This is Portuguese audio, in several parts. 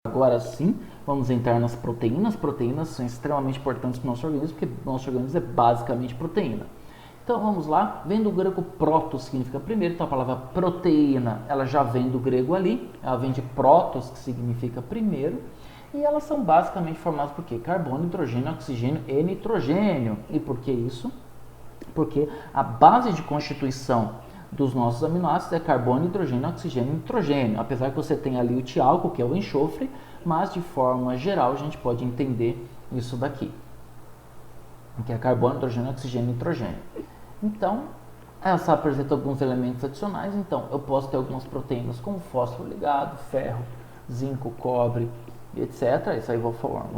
Agora sim, vamos entrar nas proteínas. Proteínas são extremamente importantes para o nosso organismo, porque o nosso organismo é basicamente proteína. Então vamos lá, vem do grego protos, significa primeiro, então a palavra proteína, ela já vem do grego ali, ela vem de protos, que significa primeiro, e elas são basicamente formadas por quê? Carbono, hidrogênio, oxigênio e nitrogênio. E por que isso? Porque a base de constituição dos nossos aminoácidos é carbono, hidrogênio, oxigênio e nitrogênio. Apesar que você tem ali o tialco, que é o enxofre, mas de forma geral a gente pode entender isso daqui, que é carbono, hidrogênio, oxigênio e nitrogênio. Então, essa apresenta alguns elementos adicionais. Então, eu posso ter algumas proteínas como fósforo ligado, ferro, zinco, cobre, etc. Isso aí vão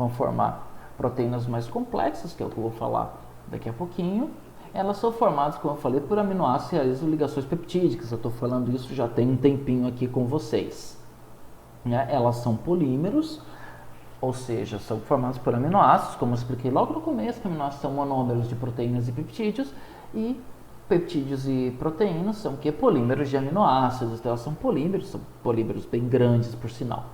formar proteínas mais complexas, que é o que eu vou falar daqui a pouquinho. Elas são formadas, como eu falei, por aminoácidos e realizam ligações peptídicas. Eu estou falando isso já tem um tempinho aqui com vocês. Elas são polímeros, ou seja, são formadas por aminoácidos, como eu expliquei logo no começo, que aminoácidos são monômeros de proteínas e peptídeos, e peptídeos e proteínas são que polímeros de aminoácidos. Então elas são polímeros bem grandes, por sinal.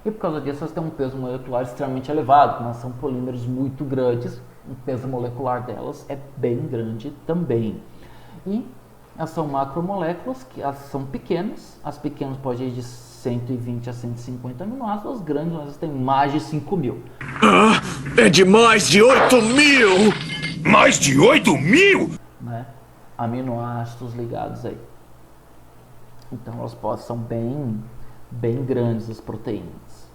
E por causa disso elas têm um peso molecular extremamente elevado, mas são polímeros muito grandes, o peso molecular delas é bem grande também. E elas são macromoléculas, que elas são pequenas, as pequenas podem ir de 120 a 150 aminoácidos, as grandes elas têm mais de 5.000. É de mais de 8.000! Mais de 8.000? Aminoácidos ligados aí. Então elas são bem grandes as proteínas,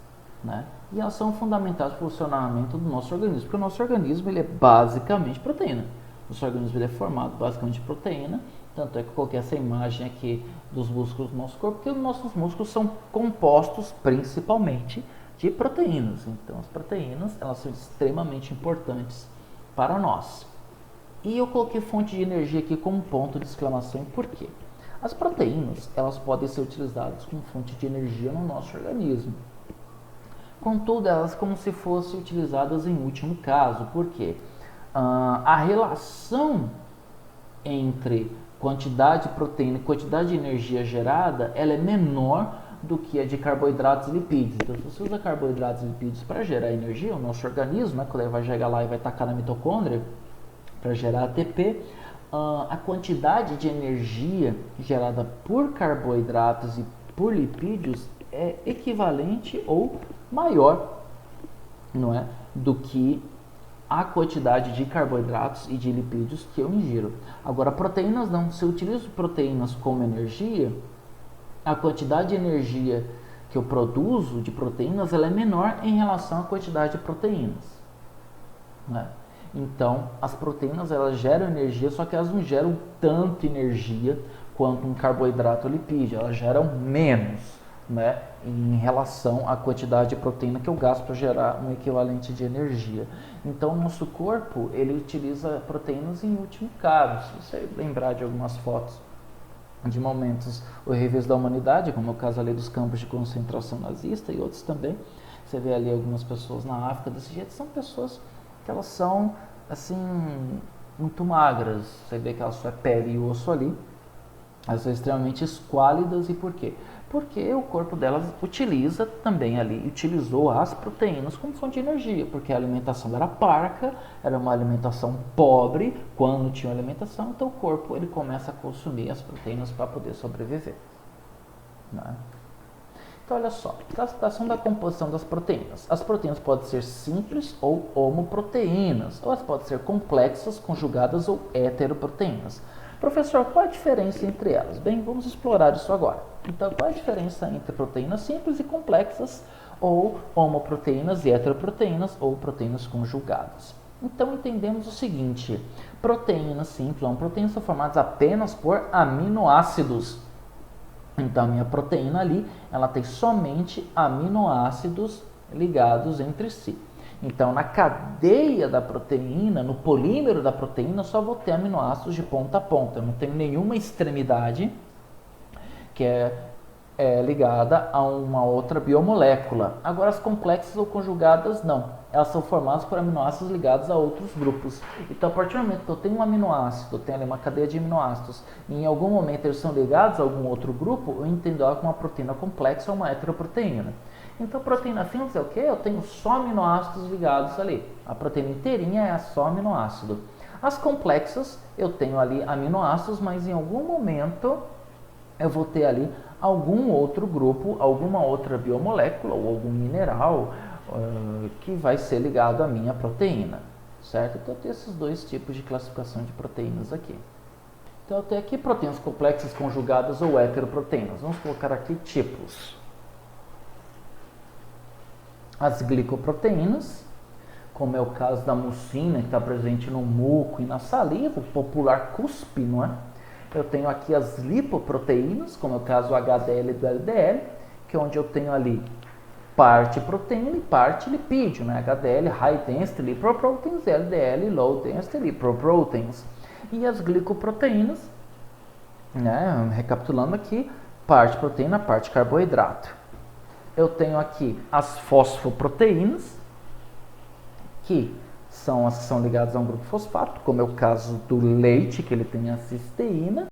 E elas são fundamentais para o funcionamento do nosso organismo, porque o nosso organismo ele é basicamente proteína. O nosso organismo ele é formado basicamente de proteína, tanto é que eu coloquei essa imagem aqui dos músculos do nosso corpo, porque os nossos músculos são compostos principalmente de proteínas. Então as proteínas elas são extremamente importantes para nós. E eu coloquei fonte de energia aqui como ponto de exclamação. Por quê? As proteínas elas podem ser utilizadas como fonte de energia no nosso organismo. Contudo, elas como se fossem utilizadas em último caso. Por quê? A relação entre quantidade de proteína e quantidade de energia gerada, ela é menor do que a de carboidratos e lipídios. Então, se você usa carboidratos e lipídios para gerar energia, o nosso organismo, quando ele vai chegar lá e vai tacar na mitocôndria para gerar ATP, a quantidade de energia gerada por carboidratos e por lipídios é equivalente ou maior, do que a quantidade de carboidratos e de lipídios que eu ingiro. Agora, proteínas não. Se eu utilizo proteínas como energia, a quantidade de energia que eu produzo de proteínas ela é menor em relação à quantidade de proteínas. Então, as proteínas elas geram energia, só que elas não geram tanta energia quanto um carboidrato ou lipídio. Elas geram menos, em relação à quantidade de proteína que eu gasto para gerar um equivalente de energia. Então, o nosso corpo ele utiliza proteínas em último caso. Se você lembrar de algumas fotos de momentos horríveis da humanidade, como é o caso ali dos campos de concentração nazista e outros também, você vê ali algumas pessoas na África desse jeito, são pessoas que elas são, assim, muito magras. Você vê que elas só é pele e osso ali. Elas são extremamente esquálidas. E por quê? Porque o corpo delas utiliza também ali, utilizou as proteínas como fonte de energia, porque a alimentação era parca, era uma alimentação pobre, quando tinha alimentação, então o corpo ele começa a consumir as proteínas para poder sobreviver. Então, olha só, classificação da composição das proteínas. As proteínas podem ser simples ou homoproteínas, ou elas podem ser complexas, conjugadas ou heteroproteínas. Professor, qual a diferença entre elas? Bem, vamos explorar isso agora. Então, qual a diferença entre proteínas simples e complexas, ou homoproteínas e heteroproteínas, ou proteínas conjugadas? Então, entendemos o seguinte: proteínas simples, homoproteínas, são formadas apenas por aminoácidos. Então, a minha proteína ali, ela tem somente aminoácidos ligados entre si. Então, na cadeia da proteína, no polímero da proteína, só vou ter aminoácidos de ponta a ponta. Eu não tenho nenhuma extremidade que é ligada a uma outra biomolécula. Agora, as complexas ou conjugadas, não. Elas são formadas por aminoácidos ligados a outros grupos. Então, a partir do momento que eu tenho um aminoácido, eu tenho ali uma cadeia de aminoácidos, e em algum momento eles são ligados a algum outro grupo, eu entendo ela como uma proteína complexa ou uma heteroproteína. Então, proteína simples é o quê? Eu tenho só aminoácidos ligados ali. A proteína inteirinha é só aminoácido. As complexas, eu tenho ali aminoácidos, mas em algum momento eu vou ter ali algum outro grupo, alguma outra biomolécula ou algum mineral que vai ser ligado à minha proteína, certo? Então, eu tenho esses dois tipos de classificação de proteínas aqui. Então, eu tenho aqui proteínas complexas conjugadas ou heteroproteínas. Vamos colocar aqui tipos. As glicoproteínas, como é o caso da mucina, que está presente no muco e na saliva, o popular cuspe, não é? Eu tenho aqui as lipoproteínas, como é o caso do HDL e do LDL, que é onde eu tenho ali parte proteína e parte lipídio, né? HDL, High Density Lipoproteins, LDL, Low Density Lipoproteins. E as glicoproteínas, né? Recapitulando aqui, parte proteína, parte carboidrato. Eu tenho aqui as fosfoproteínas, que são as que são ligadas a um grupo fosfato, como é o caso do leite, que ele tem a cisteína.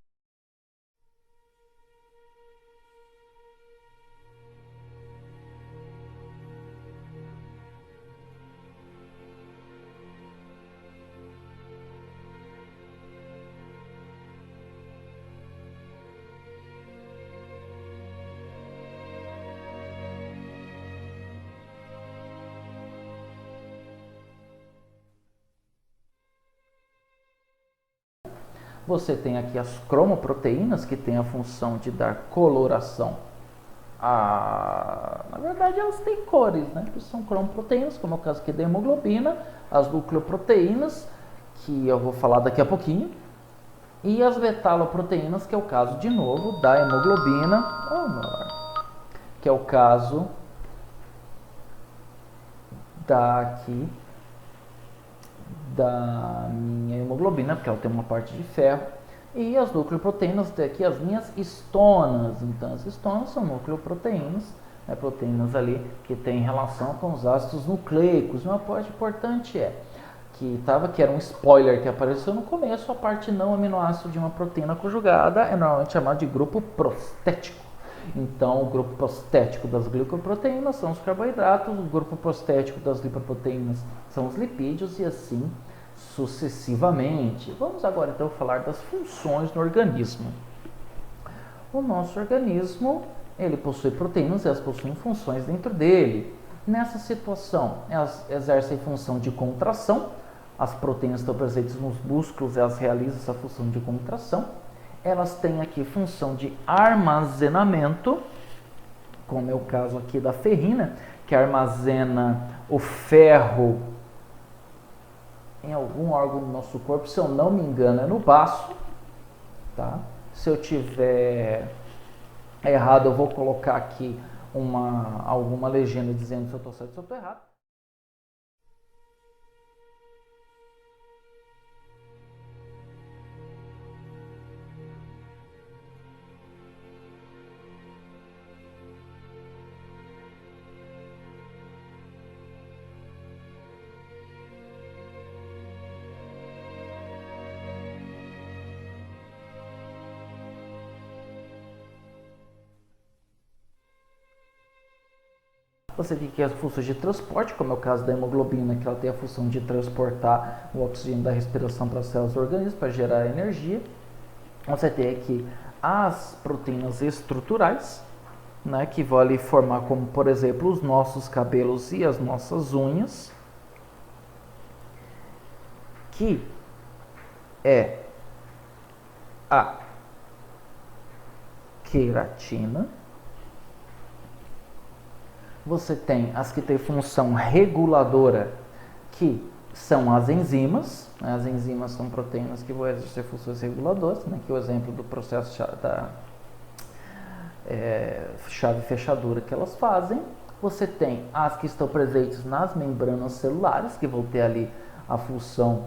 Você tem aqui as cromoproteínas, que tem a função de dar coloração. Na verdade, elas têm cores, né? Que são cromoproteínas, como é o caso aqui da hemoglobina, as nucleoproteínas, que eu vou falar daqui a pouquinho, e as betaloproteínas, que é o caso, de novo, da hemoglobina, que é o caso daqui da minha hemoglobina, porque ela tem uma parte de ferro, e as nucleoproteínas, daqui as minhas histonas. Então, as histonas são nucleoproteínas, né, proteínas ali que têm relação com os ácidos nucleicos. Uma parte importante que era um spoiler que apareceu no começo, a parte não aminoácido de uma proteína conjugada é normalmente chamada de grupo prostético. Então, o grupo prostético das glicoproteínas são os carboidratos, o grupo prostético das lipoproteínas são os lipídios e assim sucessivamente. Vamos agora então falar das funções do organismo. O nosso organismo, ele possui proteínas e elas possuem funções dentro dele. Nessa situação, elas exercem função de contração. As proteínas estão presentes nos músculos, elas realizam essa função de contração. Elas têm aqui função de armazenamento, como é o caso aqui da ferrina, que armazena o ferro em algum órgão do nosso corpo. Se eu não me engano, é no baço, tá? Se eu tiver errado, eu vou colocar aqui alguma legenda dizendo se eu estou certo ou se eu estou errado. Você tem aqui as funções de transporte, como é o caso da hemoglobina, que ela tem a função de transportar o oxigênio da respiração para as células do organismo, para gerar energia. Você tem aqui as proteínas estruturais, né, que vão ali formar, como por exemplo, os nossos cabelos e as nossas unhas, que é a queratina. Você tem as que têm função reguladora, que são as enzimas. As enzimas são proteínas que vão exercer funções reguladoras, né? Que é o exemplo do processo da chave fechadura que elas fazem. Você tem as que estão presentes nas membranas celulares, que vão ter ali a função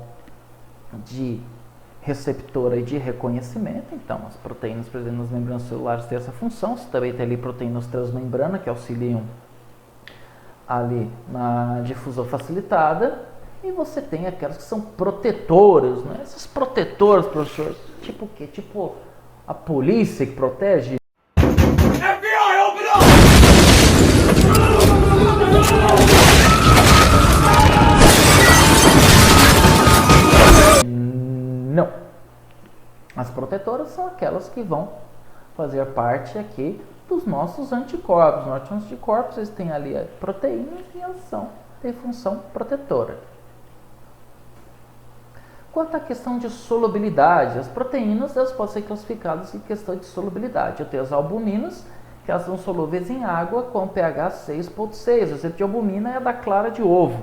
de receptora e de reconhecimento. Então, as proteínas presentes nas membranas celulares têm essa função. Você também tem ali proteínas transmembrana, que auxiliam ali na difusão facilitada, e você tem aquelas que são protetoras, né? Esses protetores, professor, tipo o quê? Tipo a polícia que protege? FBI, open up! As protetoras são aquelas que vão fazer parte aqui dos nossos anticorpos. Nossos anticorpos, eles têm ali proteínas e elas têm função protetora. Quanto à questão de solubilidade, as proteínas elas podem ser classificadas em questão de solubilidade. Eu tenho as albuminas, que elas são solúveis em água com pH 6,6. O exemplo de albumina é a da clara de ovo,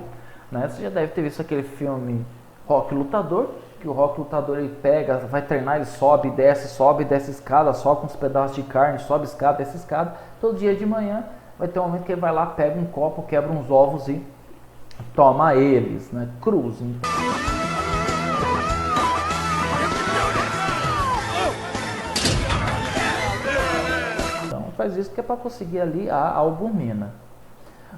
né? Você já deve ter visto aquele filme Rocky Lutador, que o Rocky Lutador ele pega, vai treinar, ele sobe e desce escada, só com uns pedaços de carne, sobe escada, desce escada. Todo dia de manhã vai ter um momento que ele vai lá, pega um copo, quebra uns ovos e toma eles, né? Cruz. Então faz isso que é para conseguir ali a albumina.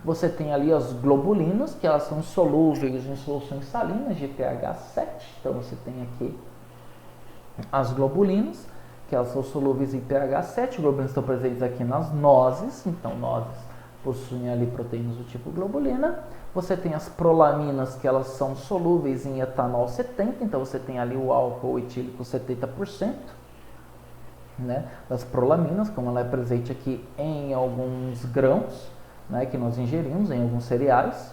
Você tem ali as globulinas, que elas são solúveis em soluções salinas de pH 7. Então você tem aqui as globulinas, que elas são solúveis em pH 7. Globulinas estão presentes aqui nas nozes, então nozes possuem ali proteínas do tipo globulina. Você tem as prolaminas, que elas são solúveis em etanol 70, então você tem ali o álcool etílico 70%, né, das prolaminas, como ela é presente aqui em alguns grãos, né, que nós ingerimos em alguns cereais.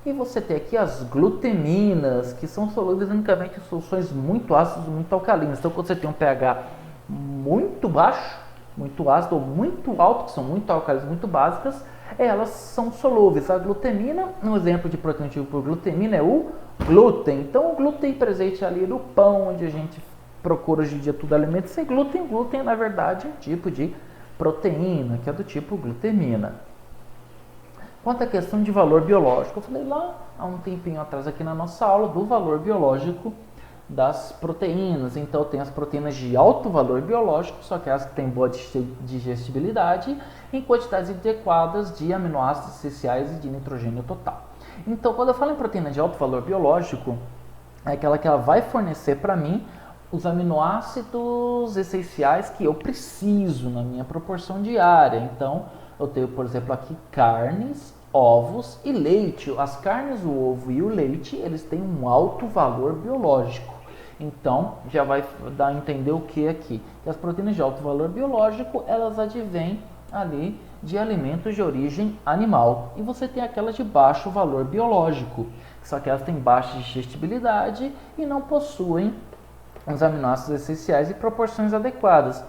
E você tem aqui as glutaminas, que são solúveis unicamente em soluções muito ácidas e muito alcalinas. Então, quando você tem um pH muito baixo, muito ácido ou muito alto, que são muito alcalinas, muito básicas, elas são solúveis. A glutamina, um exemplo de proteína tipo glutamina é o glúten. Então, o glúten presente ali no pão, onde a gente procura hoje em dia tudo alimento sem glúten. Glúten, na verdade, é um tipo de proteína, que é do tipo glutamina. Quanto à questão de valor biológico, eu falei lá há um tempinho atrás aqui na nossa aula do valor biológico das proteínas. Então, tem as proteínas de alto valor biológico, só que as que têm boa digestibilidade, em quantidades adequadas de aminoácidos essenciais e de nitrogênio total. Então, quando eu falo em proteína de alto valor biológico, é aquela que ela vai fornecer para mim os aminoácidos essenciais que eu preciso na minha proporção diária. Então, eu tenho, por exemplo, aqui carnes, ovos e leite. As carnes, o ovo e o leite, eles têm um alto valor biológico. Então, já vai dar a entender o que aqui? Que as proteínas de alto valor biológico, elas advêm ali de alimentos de origem animal. E você tem aquelas de baixo valor biológico, só que elas têm baixa digestibilidade e não possuem os aminoácidos essenciais em proporções adequadas.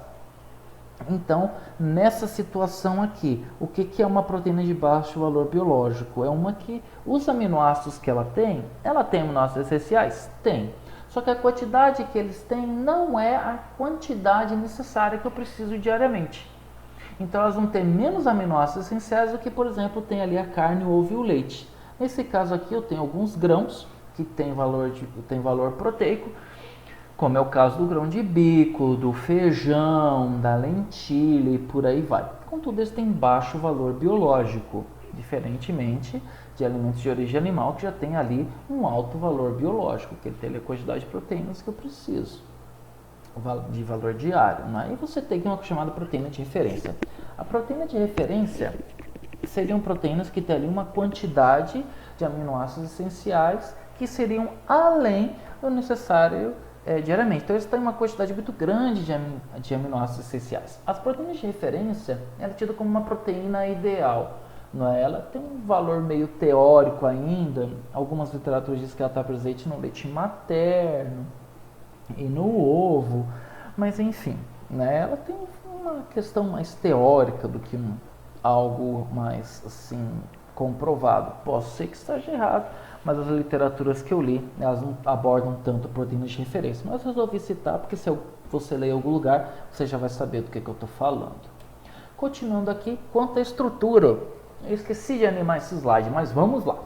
Então, nessa situação aqui, o que é uma proteína de baixo valor biológico? É uma que os aminoácidos que ela tem aminoácidos essenciais? Tem. Só que a quantidade que eles têm não é a quantidade necessária que eu preciso diariamente. Então, elas vão ter menos aminoácidos essenciais do que, por exemplo, tem ali a carne, o ovo e o leite. Nesse caso aqui, eu tenho alguns grãos que têm valor proteico, como é o caso do grão de bico, do feijão, da lentilha e por aí vai. Contudo, eles têm baixo valor biológico, diferentemente de alimentos de origem animal que já tem ali um alto valor biológico, que ele tem a quantidade de proteínas que eu preciso, de valor diário, né? E você tem uma chamada proteína de referência. A proteína de referência seriam proteínas que têm ali uma quantidade de aminoácidos essenciais que seriam além do necessário diariamente. Então, eles têm uma quantidade muito grande de aminoácidos essenciais. As proteínas de referência ela é tida como uma proteína ideal. Não é? Ela tem um valor meio teórico ainda. Algumas literaturas dizem que ela está presente no leite materno e no ovo. Mas, enfim, né? Ela tem uma questão mais teórica do que algo mais assim comprovado. Posso ser que esteja errado, mas as literaturas que eu li, elas não abordam tanto proteínas de referência. Mas eu resolvi citar, porque se você ler em algum lugar, você já vai saber do que eu estou falando. Continuando aqui, quanto à estrutura. Eu esqueci de animar esse slide, mas vamos lá.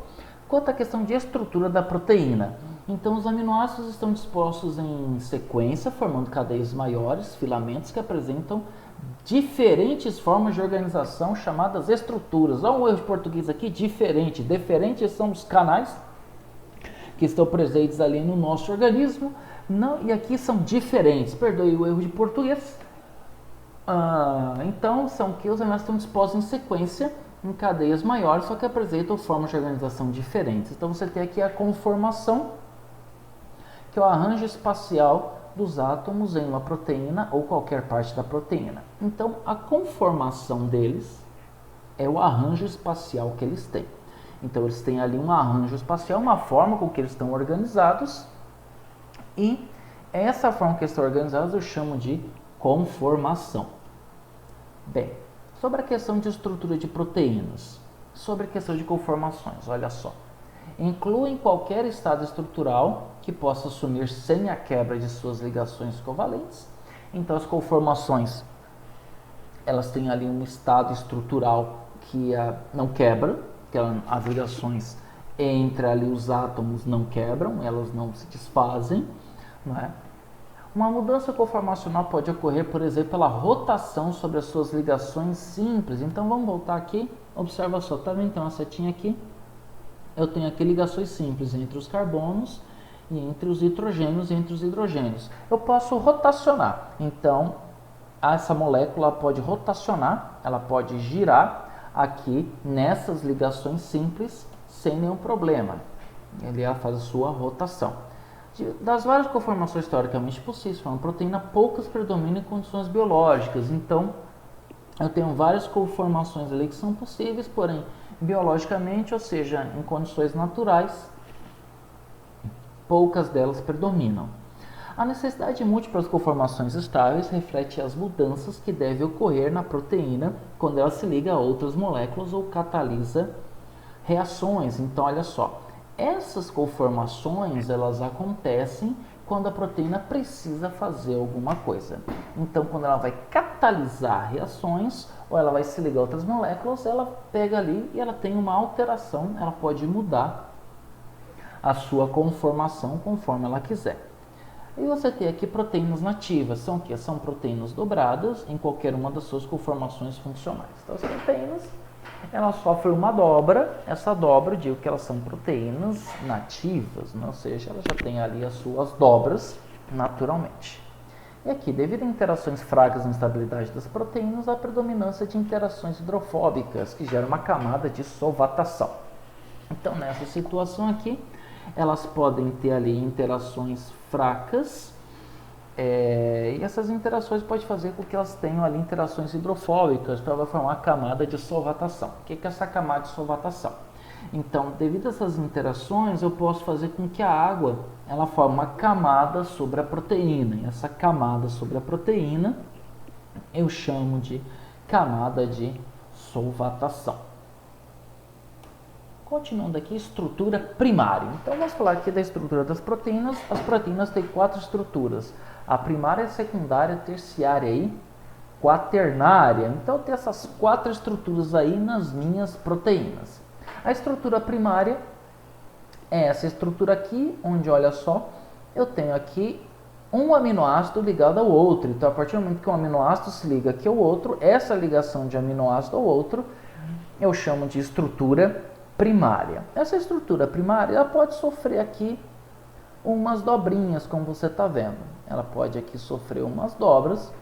Quanto à questão de estrutura da proteína. Então, os aminoácidos estão dispostos em sequência, formando cadeias maiores, filamentos que apresentam diferentes formas de organização chamadas estruturas. Olha um erro de português aqui, diferente. Diferentes são os canais que estão presentes ali no nosso organismo. Não, e aqui são diferentes. Perdoe o erro de português. Então, são que os aminoácidos estão dispostos em sequência em cadeias maiores, só que apresentam formas de organização diferentes. Então, você tem aqui a conformação, que é o arranjo espacial dos átomos em uma proteína ou qualquer parte da proteína. Então, a conformação deles é o arranjo espacial que eles têm. Então, eles têm ali um arranjo espacial, uma forma com que eles estão organizados, e essa forma que eles estão organizados eu chamo de conformação. Bem, sobre a questão de estrutura de proteínas, sobre a questão de conformações, olha só. Incluem qualquer estado estrutural que possa assumir sem a quebra de suas ligações covalentes. Então, as conformações, elas têm ali um estado estrutural que não quebra, que as ligações entre ali os átomos não quebram, elas não se desfazem, não é? Uma mudança conformacional pode ocorrer, por exemplo, pela rotação sobre as suas ligações simples. Então, vamos voltar aqui, observa só, tá vendo? Então, a setinha aqui, eu tenho aqui ligações simples entre os carbonos e entre os nitrogênios e entre os hidrogênios. Eu posso rotacionar, então, essa molécula pode rotacionar, ela pode girar aqui nessas ligações simples sem nenhum problema. Ele faz a sua rotação. Das várias conformações teoricamente possíveis para uma proteína, poucas predominam em condições biológicas. Então, eu tenho várias conformações ali que são possíveis, porém, biologicamente, ou seja, em condições naturais, poucas delas predominam. A necessidade de múltiplas conformações estáveis reflete as mudanças que devem ocorrer na proteína quando ela se liga a outras moléculas ou catalisa reações. Então, olha só, essas conformações elas acontecem quando a proteína precisa fazer alguma coisa. Então, quando ela vai catalisar reações ou ela vai se ligar a outras moléculas, ela pega ali e ela tem uma alteração, ela pode mudar a sua conformação conforme ela quiser. E você tem aqui proteínas nativas, são o quê? São proteínas dobradas em qualquer uma das suas conformações funcionais. Então, as proteínas, elas sofrem uma dobra, essa dobra, eu digo que elas são proteínas nativas, né? Ou seja, elas já têm ali as suas dobras naturalmente. E aqui, devido a interações fracas na estabilidade das proteínas, há predominância de interações hidrofóbicas, que geram uma camada de solvatação. Então, nessa situação aqui, elas podem ter ali interações fracas, e essas interações podem fazer com que elas tenham ali interações hidrofóbicas para formar uma camada de solvatação. O que é essa camada de solvatação? Então, devido a essas interações, eu posso fazer com que a água ela forme uma camada sobre a proteína. E essa camada sobre a proteína eu chamo de camada de solvatação. Continuando aqui, estrutura primária. Então, vamos falar aqui da estrutura das proteínas. As proteínas têm 4 estruturas. A primária, secundária, terciária e quaternária. Então, tem essas 4 estruturas aí nas minhas proteínas. A estrutura primária é essa estrutura aqui, onde, olha só, eu tenho aqui um aminoácido ligado ao outro. Então, a partir do momento que um aminoácido se liga aqui ao outro, essa ligação de aminoácido ao outro, eu chamo de estrutura primária. Essa estrutura primária ela pode sofrer aqui umas dobrinhas, como você está vendo. Ela pode aqui sofrer umas dobras,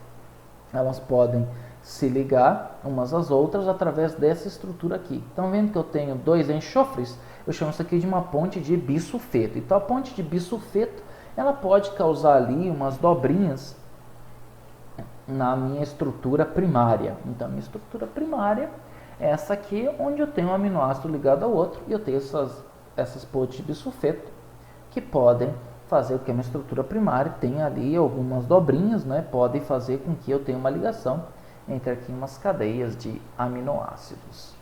elas podem se ligar umas às outras através dessa estrutura aqui. Então, vendo que eu tenho 2 enxofres, eu chamo isso aqui de uma ponte de bisulfeto. Então, a ponte de bisulfeto ela pode causar ali umas dobrinhas na minha estrutura primária. Então, a minha estrutura primária essa aqui, onde eu tenho um aminoácido ligado ao outro e eu tenho essas pontes de bisulfeto que podem fazer com que a minha estrutura primária tenha ali algumas dobrinhas, né? Podem fazer com que eu tenha uma ligação entre aqui umas cadeias de aminoácidos.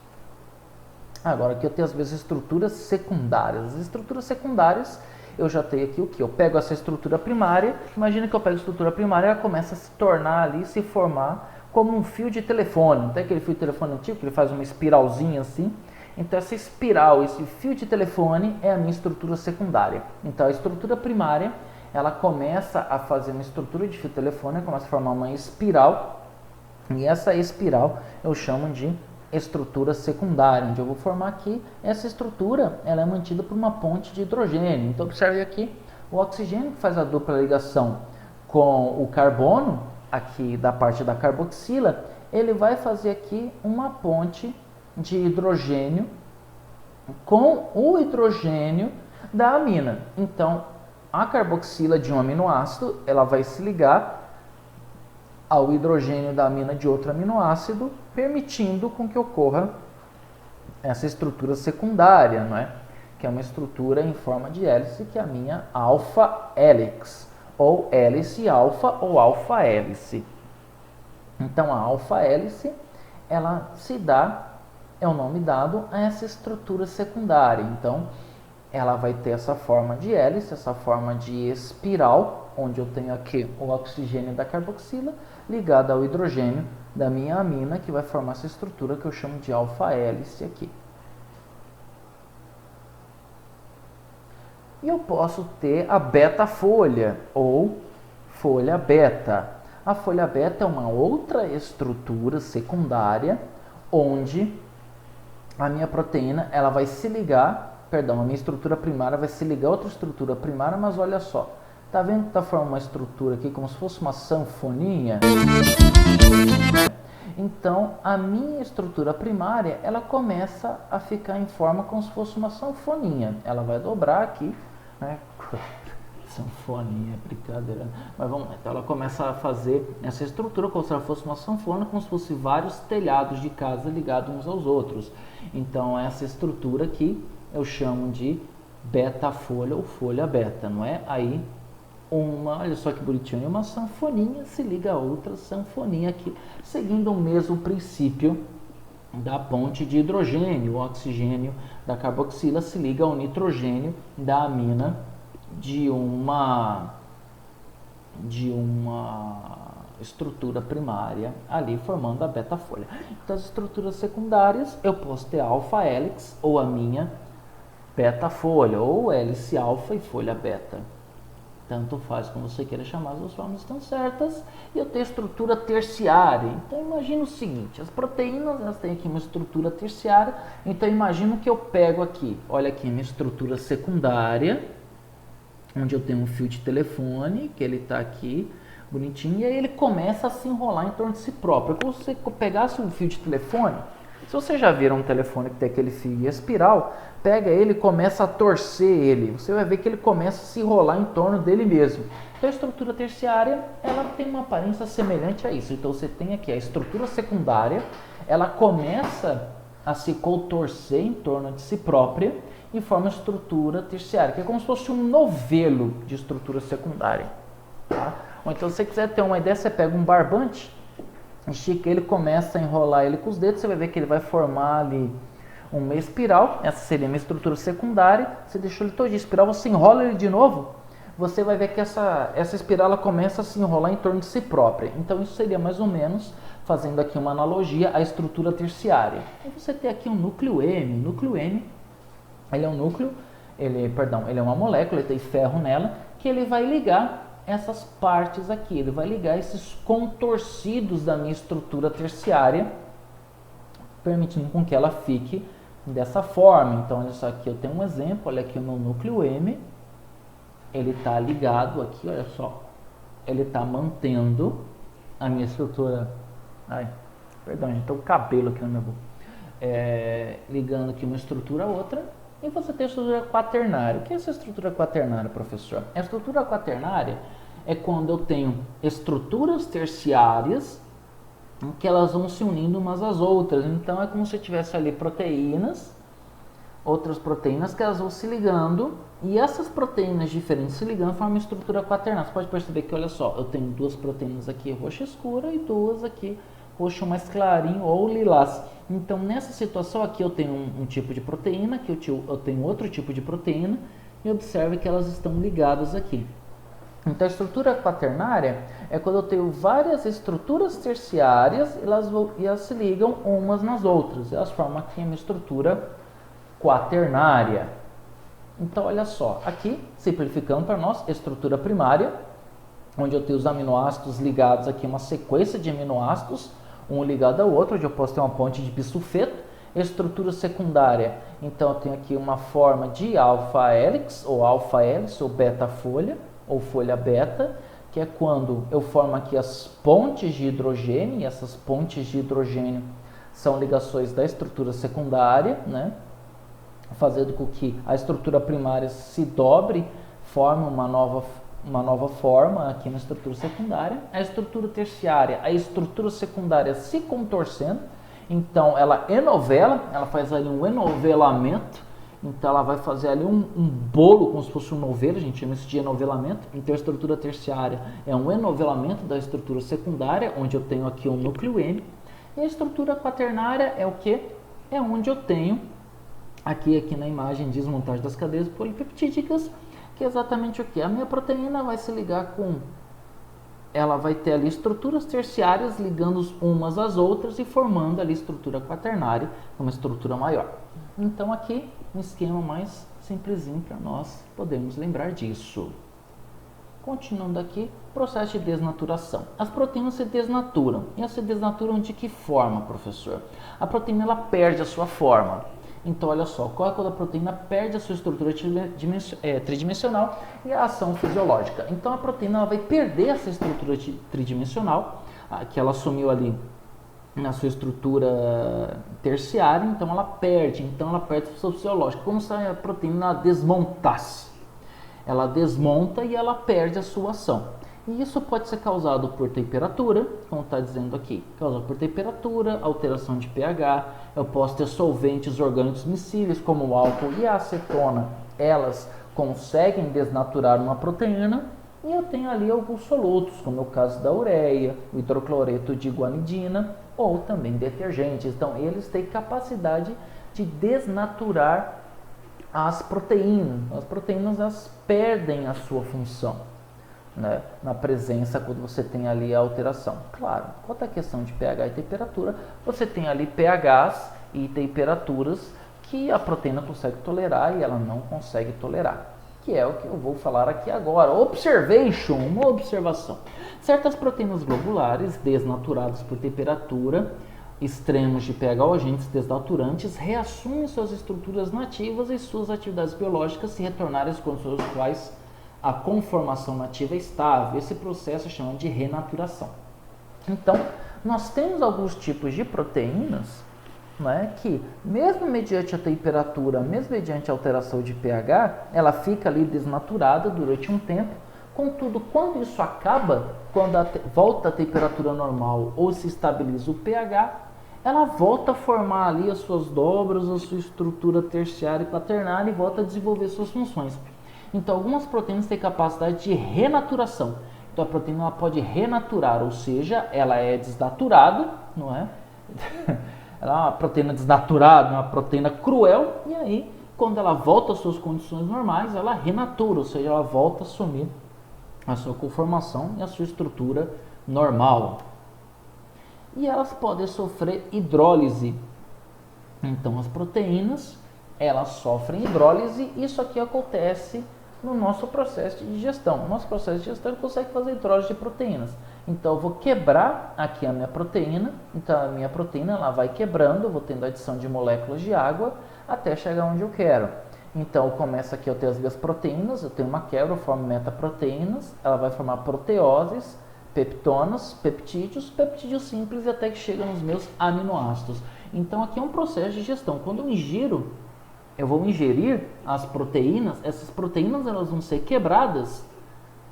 Agora aqui eu tenho às vezes estruturas secundárias. As estruturas secundárias eu já tenho aqui o que? Eu pego essa estrutura primária, imagina que eu pego a estrutura primária e ela começa a se tornar ali, se formar como um fio de telefone. Não tem aquele fio de telefone antigo que ele faz uma espiralzinha assim? Então essa espiral, esse fio de telefone é a minha estrutura secundária. Então a estrutura primária, ela começa a fazer uma estrutura de fio de telefone, começa a formar uma espiral, e essa espiral eu chamo de estrutura secundária, onde eu vou formar aqui, essa estrutura ela é mantida por uma ponte de hidrogênio. Então observe aqui, o oxigênio que faz a dupla ligação com o carbono, aqui da parte da carboxila, ele vai fazer aqui uma ponte de hidrogênio com o hidrogênio da amina. Então, a carboxila de um aminoácido, ela vai se ligar ao hidrogênio da amina de outro aminoácido, permitindo com que ocorra essa estrutura secundária, não é? Que é uma estrutura em forma de hélice, que é a minha alfa-hélix, ou hélice alfa ou alfa-hélice. Então, a alfa-hélice, ela se dá, é o nome dado a essa estrutura secundária. Então, ela vai ter essa forma de hélice, essa forma de espiral, onde eu tenho aqui o oxigênio da carboxila ligado ao hidrogênio da minha amina, que vai formar essa estrutura que eu chamo de alfa-hélice aqui. E eu posso ter a beta-folha, ou folha beta. A folha beta é uma outra estrutura secundária, onde a minha proteína ela vai se ligar, perdão, a minha estrutura primária vai se ligar a outra estrutura primária, mas olha só, tá vendo que está formando uma estrutura aqui como se fosse uma sanfoninha? Então, a minha estrutura primária, ela começa a ficar em forma como se fosse uma sanfoninha. Ela vai dobrar aqui, né? Sanfoninha, brincadeira. Mas vamos lá. Então, ela começa a fazer essa estrutura como se ela fosse uma sanfona, como se fosse vários telhados de casa ligados uns aos outros. Então, essa estrutura aqui eu chamo de beta-folha ou folha beta, não é? Aí, olha só que bonitinho, uma sanfoninha se liga a outra sanfoninha aqui, seguindo o mesmo princípio da ponte de hidrogênio. O oxigênio da carboxila se liga ao nitrogênio da amina de uma estrutura primária, ali formando a beta-folha. Então, as estruturas secundárias, eu posso ter alfa-hélix ou a minha beta-folha, ou hélice alfa e folha beta. Tanto faz como você queira chamar, as duas formas estão certas. E eu tenho estrutura terciária. Então, imagina o seguinte, as proteínas, elas têm aqui uma estrutura terciária. Então, imagina que eu pego aqui, olha aqui, minha estrutura secundária, onde eu tenho um fio de telefone, que ele está aqui, bonitinho, e aí ele começa a se enrolar em torno de si próprio. É como se você pegasse um fio de telefone. Se você já viram um telefone que tem aquele fio e espiral, pega ele e começa a torcer ele. Você vai ver que ele começa a se enrolar em torno dele mesmo. Então, a estrutura terciária, ela tem uma aparência semelhante a isso. Então, você tem aqui a estrutura secundária, ela começa a se contorcer em torno de si própria e forma a estrutura terciária, que é como se fosse um novelo de estrutura secundária. Tá? Ou então, se você quiser ter uma ideia, você pega um barbante, estica ele, começa a enrolar ele com os dedos, você vai ver que ele vai formar ali uma espiral. Essa seria uma estrutura secundária. Você deixou ele todo de espiral, você enrola ele de novo, você vai ver que essa espiral ela começa a se enrolar em torno de si própria. Então, isso seria mais ou menos, fazendo aqui uma analogia, à estrutura terciária. E você tem aqui um núcleo M. O núcleo M, ele é um núcleo, ele é uma molécula, ele tem ferro nela, que ele vai ligar essas partes aqui, ele vai ligar esses contorcidos da minha estrutura terciária, permitindo com que ela fique dessa forma. Então, olha só aqui, eu tenho um exemplo, olha aqui o meu núcleo M, ele está ligado aqui, olha só, ele está mantendo a minha estrutura, perdão, gente, tem um cabelo aqui na minha boca, ligando aqui uma estrutura a outra. E você tem a estrutura quaternária. O que é essa estrutura quaternária, professor? A estrutura quaternária é quando eu tenho estruturas terciárias em que elas vão se unindo umas às outras. Então, é como se tivesse ali proteínas, outras proteínas que elas vão se ligando, e essas proteínas diferentes se ligando formam uma estrutura quaternária. Você pode perceber que, olha só, eu tenho duas proteínas aqui roxa escura e duas aqui roxo mais clarinho ou lilás. Então, nessa situação aqui eu tenho um tipo de proteína, aqui eu tenho outro tipo de proteína, e observe que elas estão ligadas aqui. Então, a estrutura quaternária é quando eu tenho várias estruturas terciárias e elas se ligam umas nas outras. Elas formam aqui uma estrutura quaternária. Então, olha só, aqui, simplificando para nós, estrutura primária, onde eu tenho os aminoácidos ligados aqui, uma sequência de aminoácidos, um ligado ao outro, onde eu posso ter uma ponte de bisulfeto. Estrutura secundária, então eu tenho aqui uma forma de alfa-hélix, ou beta-folha, ou folha beta, que é quando eu formo aqui as pontes de hidrogênio, e essas pontes de hidrogênio são ligações da estrutura secundária, né? Fazendo com que a estrutura primária se dobre, forma uma nova forma aqui na estrutura secundária. A estrutura terciária, a estrutura secundária se contorcendo, então ela enovela, ela faz ali um enovelamento, então ela vai fazer ali um bolo como se fosse um novelo, a gente chama isso de enovelamento. Então a estrutura terciária é um enovelamento da estrutura secundária, onde eu tenho aqui um núcleo M, e a estrutura quaternária é o que? É onde eu tenho aqui na imagem desmontagem das cadeias polipeptídicas, que é exatamente o que? A minha proteína vai se ligar ela vai ter ali estruturas terciárias ligando umas às outras e formando ali estrutura quaternária, uma estrutura maior. Então aqui um esquema mais simplesinho para nós podermos lembrar disso. Continuando aqui, processo de desnaturação. As proteínas se desnaturam. E elas se desnaturam de que forma, professor? A proteína ela perde a sua forma. Então, olha só, quando a proteína perde a sua estrutura tridimensional e a ação fisiológica. Então, a proteína ela vai perder essa estrutura tridimensional, que ela assumiu ali na sua estrutura terciária, então ela perde a sua fisiológica, como se a proteína desmontasse. Ela desmonta e ela perde a sua ação. E isso pode ser causado por temperatura, como está dizendo aqui, causado por temperatura, alteração de pH. Eu posso ter solventes orgânicos miscíveis, como o álcool e a acetona, elas conseguem desnaturar uma proteína. E eu tenho ali alguns solutos, como é o caso da ureia, o hidrocloreto de guanidina, ou também detergentes. Então, eles têm capacidade de desnaturar as proteínas. As proteínas elas perdem a sua função, né, na presença quando você tem ali a alteração. Claro, quanto à questão de pH e temperatura, você tem ali pHs e temperaturas que a proteína consegue tolerar e ela não consegue tolerar, que é o que eu vou falar aqui agora. Observation, uma observação. Certas proteínas globulares desnaturadas por temperatura, extremos de pH ou agentes desnaturantes reassumem suas estruturas nativas e suas atividades biológicas se retornarem às condições nas quais a conformação nativa é estável. Esse processo é chamado de renaturação. Então, nós temos alguns tipos de proteínas, né, que mesmo mediante a temperatura, mesmo mediante a alteração de pH, ela fica ali desnaturada durante um tempo. Contudo, quando isso acaba, quando volta a temperatura normal ou se estabiliza o pH, ela volta a formar ali as suas dobras, a sua estrutura terciária e quaternária e volta a desenvolver suas funções. Então, algumas proteínas têm capacidade de renaturação. Então, a proteína ela pode renaturar, ou seja, ela é desnaturada, não é? Ela é uma proteína desnaturada, uma proteína cruel, e aí, quando ela volta às suas condições normais, ela renatura, ou seja, ela volta a assumir a sua conformação e a sua estrutura normal. E elas podem sofrer hidrólise. Então, as proteínas, elas sofrem hidrólise. Isso aqui acontece no nosso processo de digestão. No nosso processo de digestão, ele consegue fazer hidrólise de proteínas. Então, eu vou quebrar aqui a minha proteína. Então, a minha proteína ela vai quebrando, eu vou tendo adição de moléculas de água até chegar onde eu quero. Então, começa aqui, eu tenho as minhas proteínas, eu tenho uma quebra, eu formo metaproteínas, ela vai formar proteoses, peptonas, peptídeos simples e até que chega nos meus aminoácidos. Então, aqui é um processo de digestão. Quando eu ingiro, eu vou ingerir as proteínas, essas proteínas elas vão ser quebradas,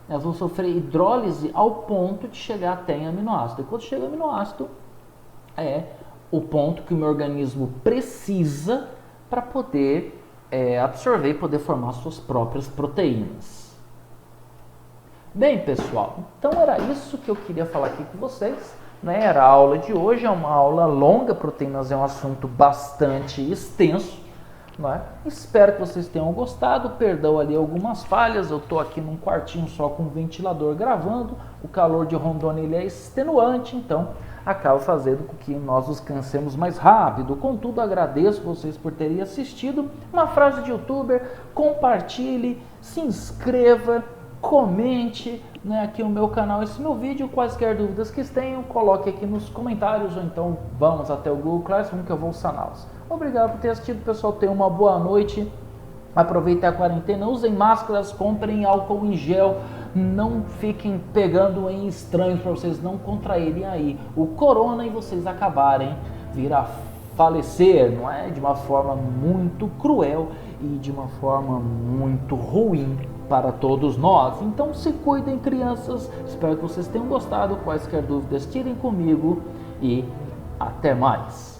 elas vão sofrer hidrólise ao ponto de chegar até em aminoácido. E quando chega o aminoácido, é o ponto que o meu organismo precisa para poder absorver e poder formar suas próprias proteínas. Bem, pessoal, então era isso que eu queria falar aqui com vocês, né? Era a aula de hoje, é uma aula longa, proteínas é um assunto bastante extenso, né? Espero que vocês tenham gostado, perdão ali algumas falhas, eu estou aqui num quartinho só com o ventilador gravando, o calor de Rondônia ele é extenuante, então acaba fazendo com que nós nos cansemos mais rápido. Contudo, agradeço vocês por terem assistido. Uma frase de youtuber, compartilhe, se inscreva, comente, né, aqui no meu canal esse meu vídeo. Quaisquer dúvidas que tenham, coloque aqui nos comentários ou então vamos até o Google Classroom que eu vou saná-los. Obrigado por ter assistido, pessoal. Tenham uma boa noite. Aproveitem a quarentena, usem máscaras, comprem álcool em gel, não fiquem pegando em estranhos para vocês não contraírem aí o corona e vocês acabarem virar falecer, não é? De uma forma muito cruel e de uma forma muito ruim para todos nós. Então se cuidem, crianças, espero que vocês tenham gostado. Quaisquer dúvidas tirem comigo e até mais.